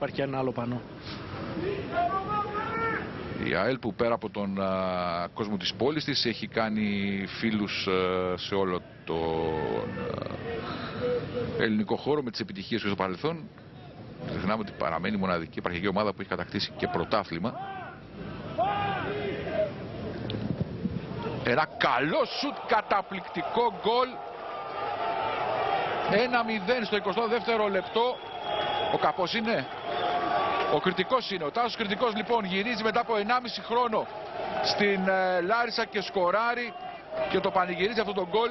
υπάρχει ένα άλλο πανό. Η ΑΕΛ που πέρα από τον κόσμο της πόλης της έχει κάνει φίλους σε όλο τον ελληνικό χώρο με τις επιτυχίες του στο παρελθόν. Δεν ξεχνάμε ότι παραμένει η μοναδική επαρχιακή ομάδα που έχει κατακτήσει και πρωτάθλημα. Ένα καλό σουτ, καταπληκτικό γκολ. 1-0 στο 22ο λεπτό. Ο Καπός είναι. Ο Κρητικός είναι. Ο Τάσος Κρητικός λοιπόν γυρίζει μετά από 1,5 χρόνο στην Λάρισα και σκοράρει και το πανηγυρίζει αυτό το γκολ.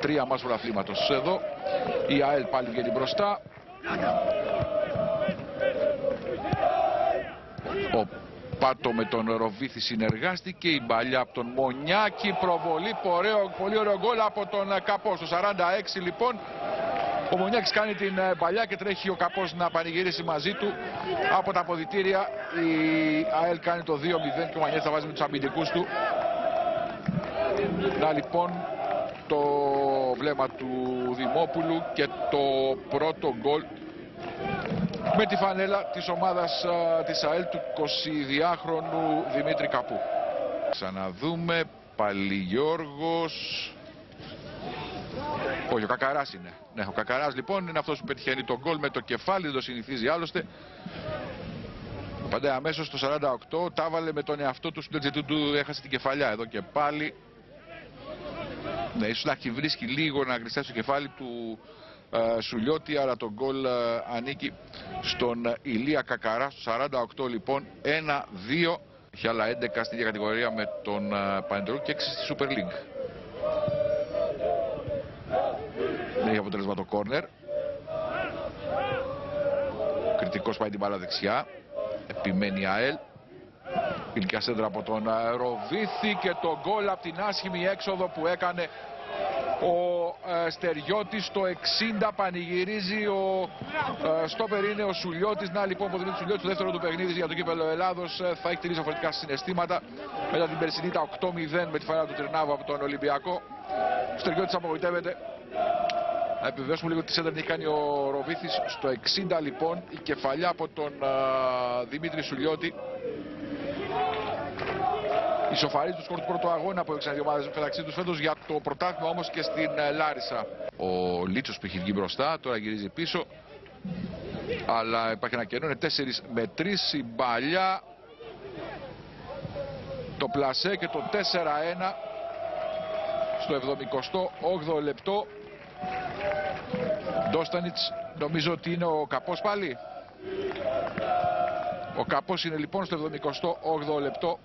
3 μας πρωταθλήματος εδώ. Η ΑΕΛ πάλι βγαίνει μπροστά. Ο Πάτο με τον Ροβίθη συνεργάστηκε. Η μπαλιά από τον Μονιάκη. Προβολή. Πολύ ωραίο γκολ από τον Καπό. Στο 46 λοιπόν. Ο Μονιάκης κάνει την μπαλιά και τρέχει ο Καπός να πανηγυρίσει μαζί του. Από τα αποδυτήρια η ΑΕΛ κάνει το 2-0 και ο Μανιές θα βάζει με τους αμυντικούς του. Να λοιπόν το βλέμμα του Δημόπουλου και το πρώτο γκολ με τη φανέλα της ομάδας της ΑΕΛ του 22χρονου Δημήτρη Καπού. Ξαναδούμε, Παλιγιώργος. Όχι, ο Κακαράς είναι. Ναι, ο Κακαράς λοιπόν είναι αυτός που πετυχαίνει τον γκολ με το κεφάλι, δεν το συνηθίζει άλλωστε. Πάντα αμέσως στο 48 τα έβαλε με τον εαυτό του, του έχασε την κεφαλιά εδώ και πάλι. Ναι, ίσως να βρίσκει λίγο να γλιστράσει το κεφάλι του Σουλιώτη, αλλά το γκολ ανήκει στον Ηλία Κακαρά στο 48 λοιπόν. 1-2. Έχει άλλα 11 στην ίδια κατηγορία με τον Πανετολικό και 6 στη Super League. Έχει αποτέλεσμα το κόρνερ. Ο Κρητικός πάει την μπάλα δεξιά. Επιμένει η ΑΕΛ. Ηλικία σέντρα από τον Ροβίθη και το γκολ από την άσχημη έξοδο που έκανε ο Στεριώτης. Το 60 πανηγυρίζει ο στόπερ είναι ο Σουλιώτης. Να λοιπόν ο Δημήτρης Σουλιώτης, το δεύτερο του παιχνίδι για το κύπελλο Ελλάδος, θα έχει τελείως διαφορετικά συναισθήματα μετά την περσινή τα 8-0 με τη φανέλα του Τρινάβου από τον Ολυμπιακό. Ο Στεριώτης απογοητεύεται. Να επιβεβαιώσουμε λίγο τι σέντρα έχει κάνει ο Ροβίθης. Στο 60 λοιπόν η κεφαλιά από τον Δημήτρη Σουλιώτη. Ισοφαρίζει του σκορ του πρώτου αγώνα που έξανε οι ομάδες μεταξύ τους φέτος για το πρωτάθλημα όμως και στην Λάρισα. Ο Λίτσος που έχει βγει μπροστά τώρα γυρίζει πίσω. Αλλά υπάρχει ένα κενό, είναι 4 με 3 η μπαλιά. Το πλασέ και το 4-1 στο 78ο λεπτό. Ντόστανιτς, νομίζω ότι είναι ο Καπός πάλι. Ο Καπός είναι λοιπόν στο 78ο λεπτό.